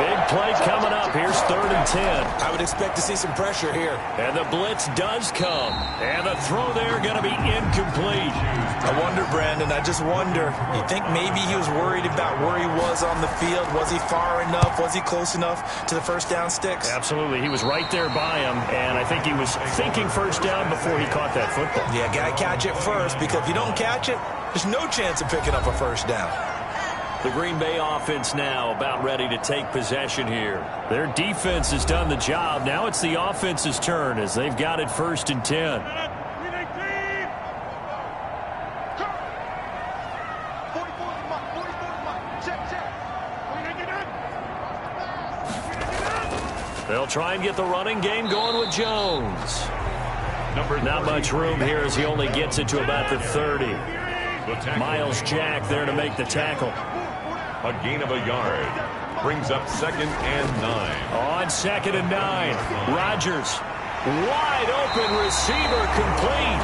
Big play coming up. Here's 3rd and 10. I would expect to see some pressure here. And the blitz does come. And the throw there going to be incomplete. I wonder, Brandon, I just wonder. You think maybe he was worried about where he was on the field? Was he far enough? Was he close enough to the first down sticks? Absolutely. He was right there by him, and I think he was thinking first down before he caught that football. Yeah, got to catch it first, because if you don't catch it, there's no chance of picking up a first down. The Green Bay offense now about ready to take possession here. Their defense has done the job. Now it's the offense's turn as they've got it 1st and 10. They'll try and get the running game going with Jones. Not much room here as he only gets it to about the 30. Miles Jack there to make the tackle. A gain of a yard. Brings up 2nd and 9. On 2nd and 9. Rodgers. Wide open receiver complete.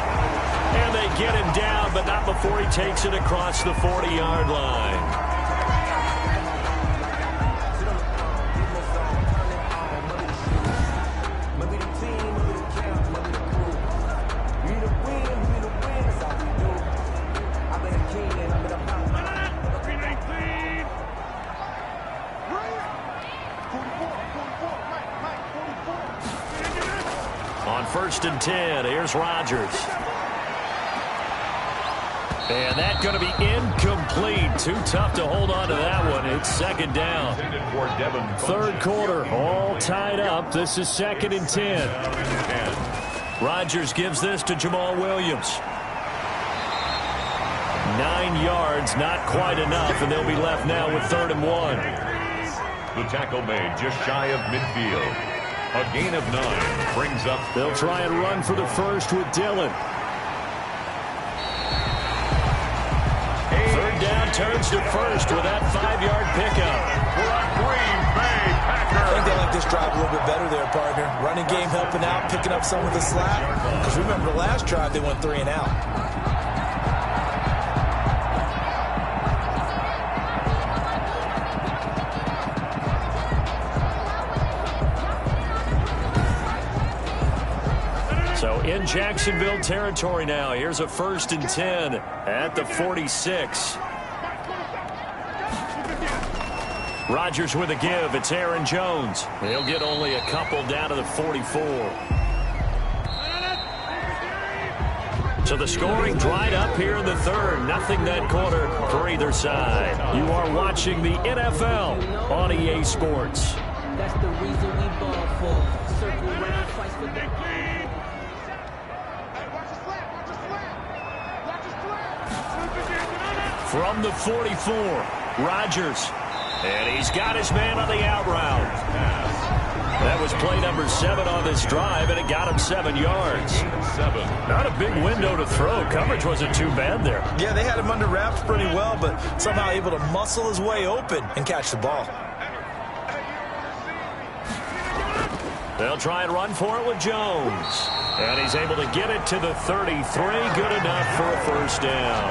And they get him down, but not before he takes it across the 40-yard line. On 1st and 10, here's Rodgers. And that's going to be incomplete. Too tough to hold on to that one. It's 2nd down. 3rd quarter, all tied up. This is 2nd and 10. Rodgers gives this to Jamal Williams. 9 yards, not quite enough, and they'll be left now with 3rd and 1. The tackle made just shy of midfield. A gain of 9 brings up. They'll try and run for the first with Dillon. 3rd down turns to first with that 5-yard pickup. Green Bay Packers. I think they like this drive a little bit better there, partner. Running game helping out, picking up some of the slack. Because remember the last drive, they went 3 and out. So in Jacksonville territory now. Here's a 1st and 10 at the 46. Rodgers with a give. It's Aaron Jones. He'll get only a couple down to the 44. So the scoring dried up here in the 3rd. Nothing that quarter for either side. You are watching the NFL on EA Sports. That's the reason we ball for. Circle round twice for the From the 44, Rodgers. And he's got his man on the out route. That was play number 7 on this drive, and it got him 7 yards. Not a big window to throw. Coverage wasn't too bad there. Yeah, they had him under wraps pretty well, but somehow able to muscle his way open and catch the ball. They'll try and run for it with Jones. And he's able to get it to the 33. Good enough for a first down.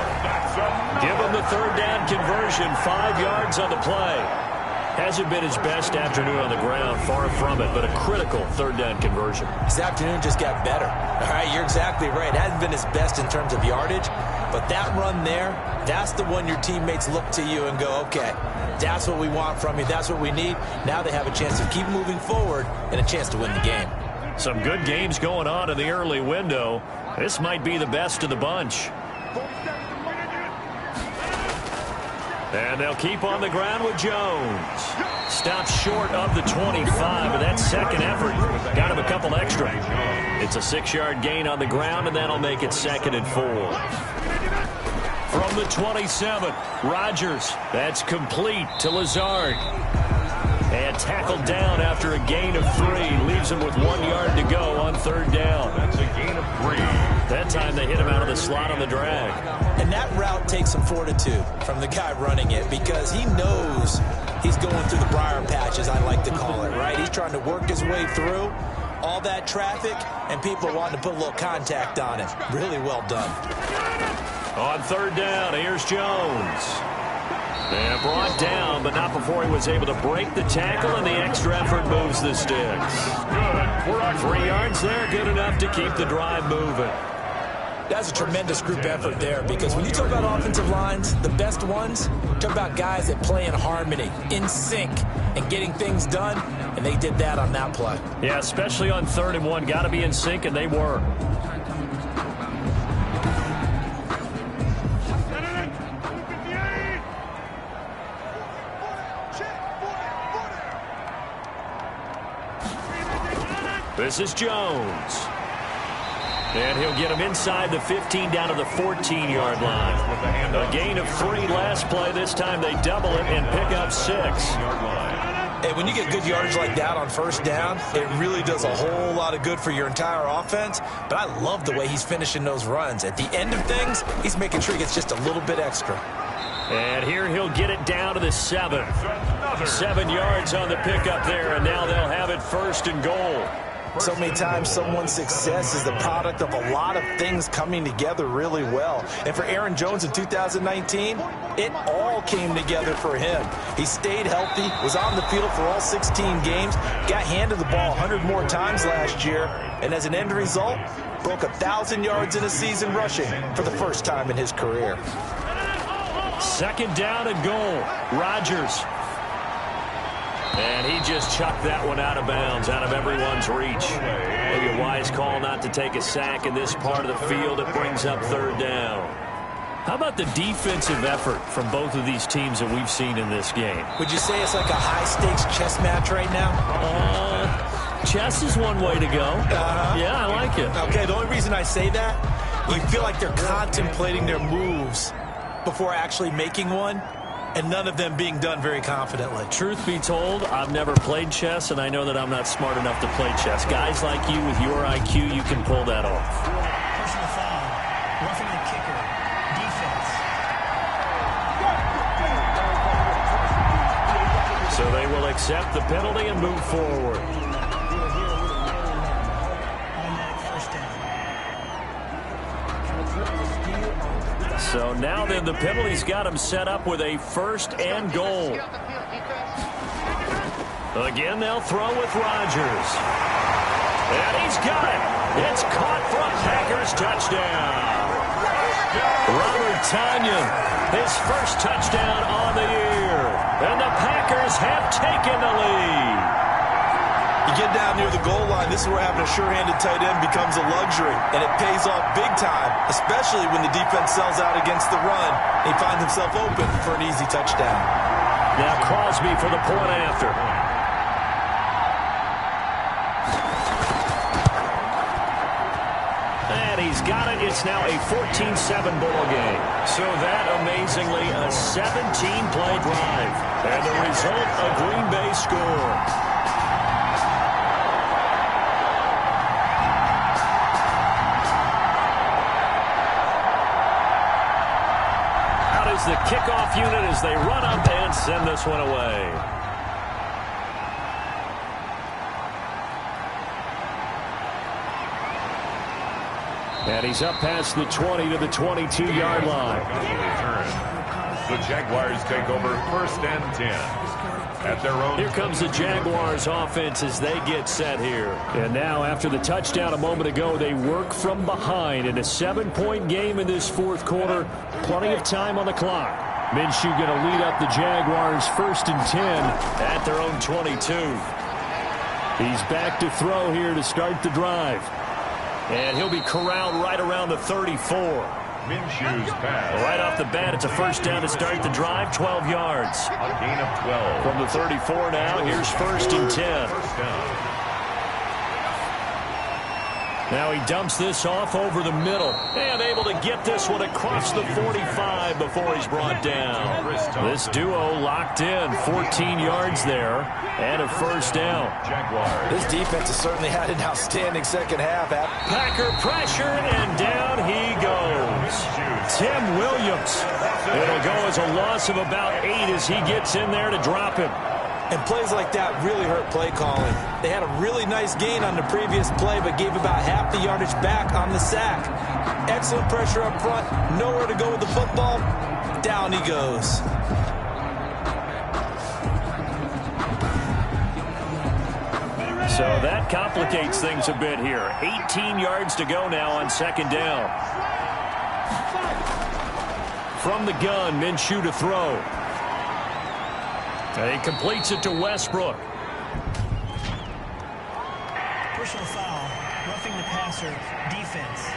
Give him the 3rd down conversion. 5 yards on the play. Hasn't been his best afternoon on the ground. Far from it, but a critical 3rd down conversion. His afternoon just got better. All right, you're exactly right. It hasn't been his best in terms of yardage, but that run there, that's the one your teammates look to you and go, okay, that's what we want from you. That's what we need. Now they have a chance to keep moving forward and a chance to win the game. Some good games going on in the early window. This might be the best of the bunch. And they'll keep on the ground with Jones. Stops short of the 25, but that second effort got him a couple extra. It's a 6-yard gain on the ground, and that'll make it 2nd and 4. From the 27, Rodgers. That's complete to Lazard. And tackled down after a gain of 3. Leaves him with 1 yard to go on 3rd down. That's a gain of 3. That time they hit him out of the slot on the drag. And that route takes some fortitude from the guy running it because he knows he's going through the briar patch, as I like to call it, right? He's trying to work his way through all that traffic, and people wanting to put a little contact on it. Really well done. On 3rd down, here's Jones. And brought down, but not before he was able to break the tackle, and the extra effort moves the sticks. Good. 3 yards there, good enough to keep the drive moving. That's a tremendous group effort there because when you talk about offensive lines, the best ones, talk about guys that play in harmony, in sync, and getting things done, and they did that on that play. Yeah, especially on 3rd and 1. Got to be in sync, and they were. This is Jones. And he'll get him inside the 15 down to the 14-yard line. A gain of 3 last play. This time they double it and pick up 6. Hey, when you get good yardage like that on 1st down, it really does a whole lot of good for your entire offense. But I love the way he's finishing those runs. At the end of things, he's making sure he gets just a little bit extra. And here he'll get it down to the 7. 7 yards on the pickup there, and now they'll have it 1st and goal. So many times someone's success is the product of a lot of things coming together really well. And for Aaron Jones in 2019, it all came together for him. He stayed healthy, was on the field for all 16 games, got handed the ball 100 more times last year, and as an end result, broke 1,000 yards in a season rushing for the first time in his career. 2nd down and goal. Rodgers. And he just chucked that one out of bounds, out of everyone's reach. Maybe a wise call not to take a sack in this part of the field. It brings up 3rd down. How about the defensive effort from both of these teams that we've seen in this game? Would you say it's like a high-stakes chess match right now? Chess is one way to go. Yeah, I like it. Okay, the only reason I say that, you feel like they're contemplating their moves before actually making one, and none of them being done very confidently. Truth be told, I've never played chess, and I know that I'm not smart enough to play chess. Guys like you with your IQ, you can pull that off. Personal foul. Roughing the kicker. Defense. So they will accept the penalty and move forward. So now then the penalty's got him set up with a 1st and goal. Again, they'll throw with Rodgers. And he's got it. It's caught for a Packers touchdown. Robert Tonyan, his 1st touchdown on the year. And the Packers have taken the lead. You get down near the goal line, this is where having a sure-handed tight end becomes a luxury, and it pays off big time, especially when the defense sells out against the run. He finds himself open for an easy touchdown. Now Crosby for the point after. And he's got it. It's now a 14-7 ball game. So that, amazingly, a 17-play drive. And the result, a Green Bay score. The kickoff unit as they run up and send this one away. And he's up past the 20 to the 22-yard line. The Jaguars take over 1st and 10. At their own. Here comes the Jaguars offense as they get set here. And now after the touchdown a moment ago, they work from behind in a 7-point game in this 4th quarter. Plenty of time on the clock. Minshew going to lead up the Jaguars 1st and 10 at their own 22. He's back to throw here to start the drive. And he'll be corralled right around the 34. Minshew's pass. Right off the bat, it's a 1st down to start the drive, 12 yards. A gain of 12. From the 34 now, here's 1st and 10. 1st down. Now he dumps this off over the middle and able to get this one across the 45 before he's brought down. This duo locked in, 14 yards there and a first down. Jaguars. This defense has certainly had an outstanding second half. Packer pressure, and down he goes. Tim Williams. It'll go as a loss of about 8 as he gets in there to drop him. And plays like that really hurt play calling. They had a really nice gain on the previous play, but gave about half the yardage back on the sack. Excellent pressure up front. Nowhere to go with the football. Down he goes. So that complicates things a bit here. 18 yards to go now on second down. From the gun, Minshew to throw. And he completes it to Westbrook. Personal foul. Roughing the passer. Defense.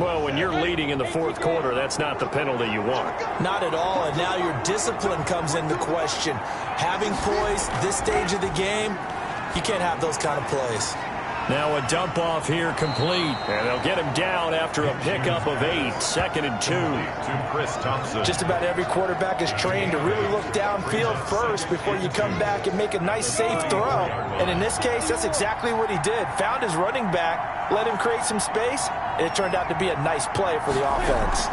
Well, when you're leading in the fourth quarter, that's not the penalty you want. Not at all, and now your discipline comes into question. Having poise this stage of the game, you can't have those kind of plays. Now a dump off here complete, and they'll get him down after a pickup of 8, 2nd and 2. To Chris Thompson. Just about every quarterback is trained to really look downfield first before you come back and make a nice, safe throw. And in this case, that's exactly what he did. Found his running back, let him create some space, and it turned out to be a nice play for the offense.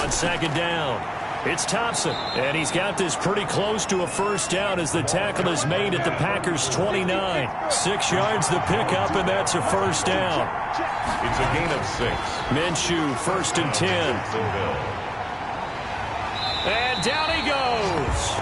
On second down, it's Thompson, and he's got this pretty close to a first down as the tackle is made at the Packers' 29. 6 yards the pickup, and that's a first down. It's a gain of 6. Minshew, 1st and 10. And down he goes.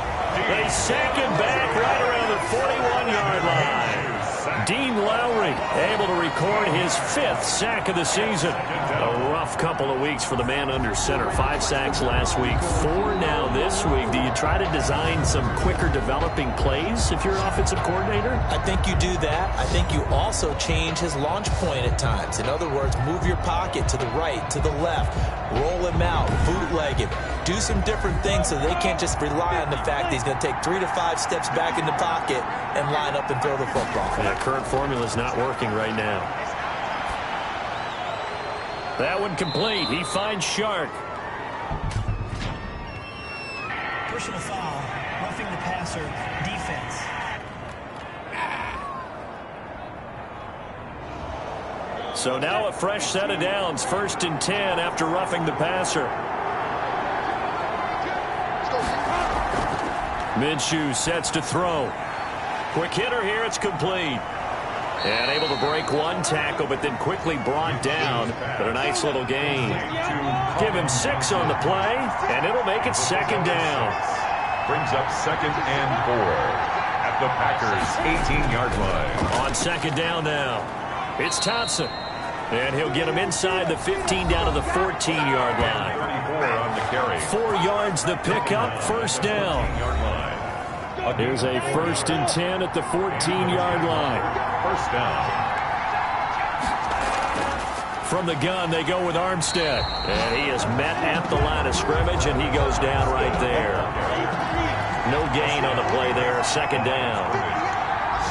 They sack him back right around the 41-yard line. Dean Lowry able to record his 5th sack of the season. A rough couple of weeks for the man under center. 5 sacks last week, 4 now this week. Do you try to design some quicker developing plays if you're an offensive coordinator? I think you do that. I think you also change his launch point at times. In other words, move your pocket to the right, to the left, roll him out, bootleg him. Do some different things so they can't just rely on the fact that he's going to take 3 to 5 steps back in the pocket and line up and throw the football. That current formula is not working right now. That one complete. He finds Shark. Personal foul. Roughing the passer. Defense. So now a fresh set of downs. 1st and 10 after roughing the passer. Minshew sets to throw. Quick hitter here. It's complete. And able to break one tackle, but then quickly brought down. But a nice little gain. Give him 6 on the play, and it'll make it 2nd down. Brings up 2nd and 4 at the Packers' 18-yard line. On 2nd down now, it's Thompson. And he'll get him inside the 15 down to the 14-yard line. 34 on the carry. 4 yards the pickup, 1st down. Here's a 1st and 10 at the 14-yard line. 1st down. From the gun, they go with Armstead. And he is met at the line of scrimmage, and he goes down right there. No gain on the play there, 2nd down.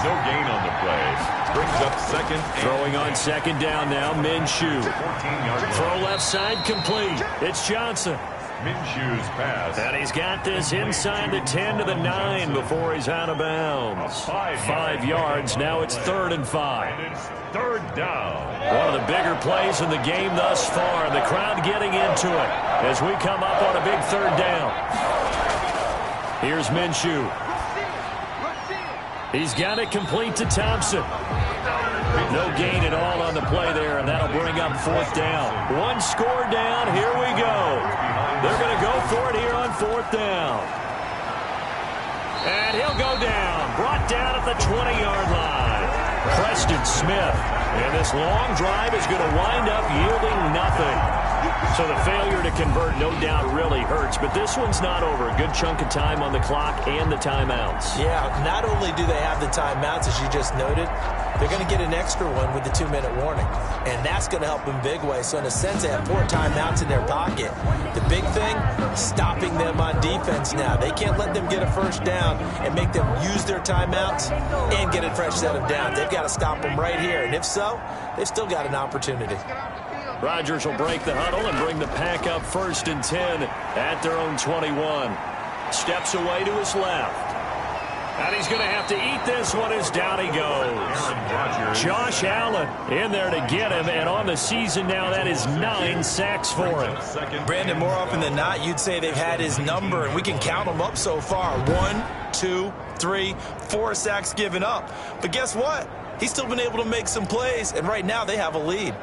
No gain on the play. Brings up 2nd. Throwing on 2nd down now, Minshew. 14-yard line. Throw left side complete. It's Johnson. Minshew's pass. And he's got this inside the 10 to the 9 before he's out of bounds. 5 yards. Now it's 3rd and 5. And it's 3rd down. One of the bigger plays in the game thus far. And the crowd getting into it as we come up on a big 3rd down. Here's Minshew. He's got it complete to Thompson. No gain at all on the play there, and that'll bring up 4th down. 1 score down. Here we go. They're going to go for it here on 4th down. And he'll go down. Brought down at the 20-yard line. Preston Smith And this long drive is going to wind up yielding nothing. So the failure to convert, no doubt, really hurts. But this one's not over. A good chunk of time on the clock and the timeouts. Yeah, not only do they have the timeouts, as you just noted, they're going to get an extra one with the 2-minute warning. And that's going to help in big ways. So in a sense, they have 4 timeouts in their pocket. The big thing, stopping them on defense now. They can't let them get a first down and make them use their timeouts and get a fresh set of downs. They've got to stop them right here. And if so, they've still got an opportunity. Rodgers will break the huddle and bring the pack up 1st and 10 at their own 21. Steps away to his left. And he's going to have to eat this one as down he goes. Josh Allen in there to get him, and on the season now, that is 9 sacks for him. Brandon, more often than not, you'd say they've had his number, and we can count them up so far. 1, 2, 3, 4 sacks given up. But guess what? He's still been able to make some plays, and right now they have a lead.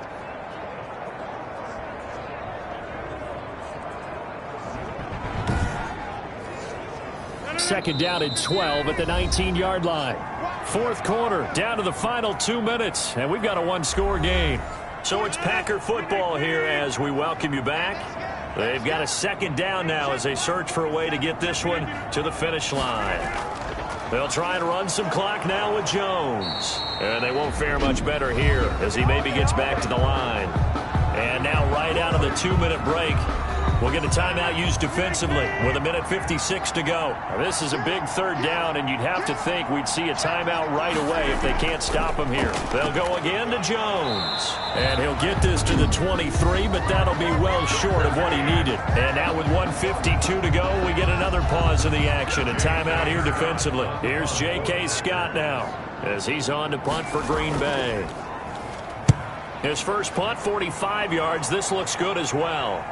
Second down and 12 at the 19-yard line. 4th quarter, down to the final 2 minutes, and we've got a 1-score game. So it's Packer football here as we welcome you back. They've got a 2nd down now as they search for a way to get this one to the finish line. They'll try and run some clock now with Jones. And they won't fare much better here as he maybe gets back to the line. And now right out of the 2-minute break, we'll get a timeout used defensively with 1:56 to go. Now, this is a big 3rd down, and you'd have to think we'd see a timeout right away if they can't stop him here. They'll go again to Jones. And he'll get this to the 23, but that'll be well short of what he needed. And now with 1:52 to go, we get another pause in the action. A timeout here defensively. Here's J.K. Scott now as he's on to punt for Green Bay. His first punt, 45 yards. This looks good as well.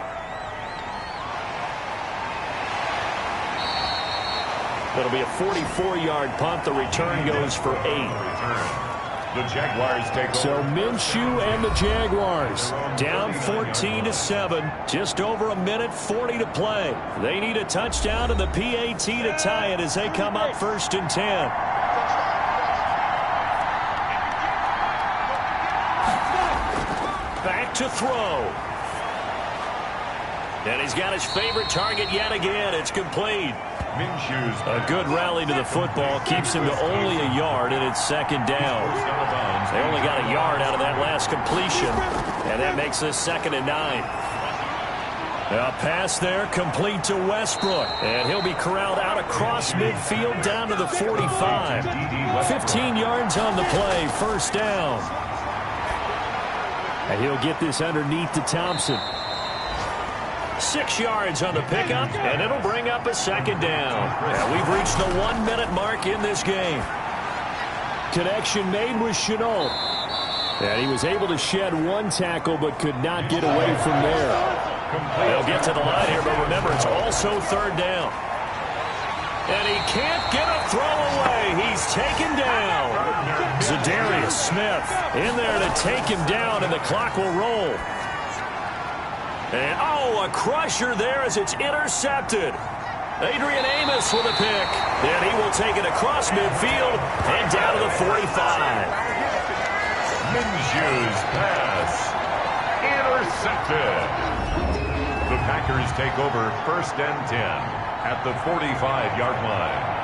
It'll be a 44-yard punt. The return goes for 8. The Jaguars take over. So Minshew and the Jaguars down 14-7. Just over 1:40 to play. They need a touchdown and the PAT to tie it as they come up 1st and 10. Back to throw. And he's got his favorite target yet again. It's complete. Minshew's A good rally to the football keeps him to only a yard, and it's 2nd down. They only got a yard out of that last completion, and that makes this 2nd and 9. A pass there complete to Westbrook, and he'll be corralled out across midfield down to the 45. 15 yards on the play, 1st down. And he'll get this underneath to Thompson. 6 yards on the pickup, and it'll bring up a 2nd down. And we've reached the 1-minute mark in this game. Connection made with Shenault. And he was able to shed 1 tackle, but could not get away from there. They'll get to the line here, but remember, it's also 3rd down. And he can't get a throw away. He's taken down. Zadarius Smith in there to take him down, and the clock will roll. And, a crusher there as it's intercepted. Adrian Amos with a pick. And he will take it across midfield and down to the 45. Minshew's pass. Intercepted. The Packers take over 1st and 10 at the 45-yard line.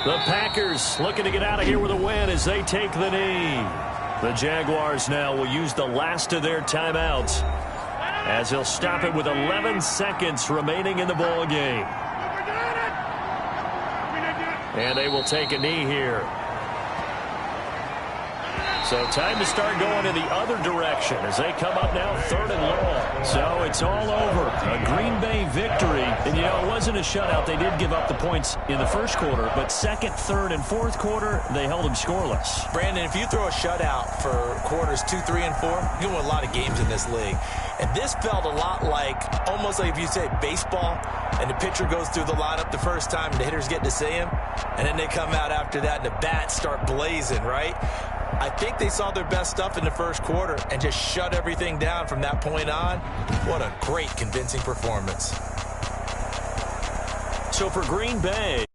The Packers looking to get out of here with a win as they take the knee. The Jaguars now will use the last of their timeouts as they'll stop it with 11 seconds remaining in the ball game. And they will take a knee here. So time to start going in the other direction as they come up now 3rd and long. So it's all over. A Green Bay victory. And, it wasn't a shutout. They did give up the points in the 1st quarter, but 2nd, 3rd, and 4th quarter, they held them scoreless. Brandon, if you throw a shutout for quarters 2, 3, and 4, you win a lot of games in this league. And this felt a lot like, almost like if you say baseball, and the pitcher goes through the lineup the first time, and the hitters get to see him, and then they come out after that, and the bats start blazing, right? I think they saw their best stuff in the first quarter and just shut everything down from that point on. What a great, convincing performance. So for Green Bay,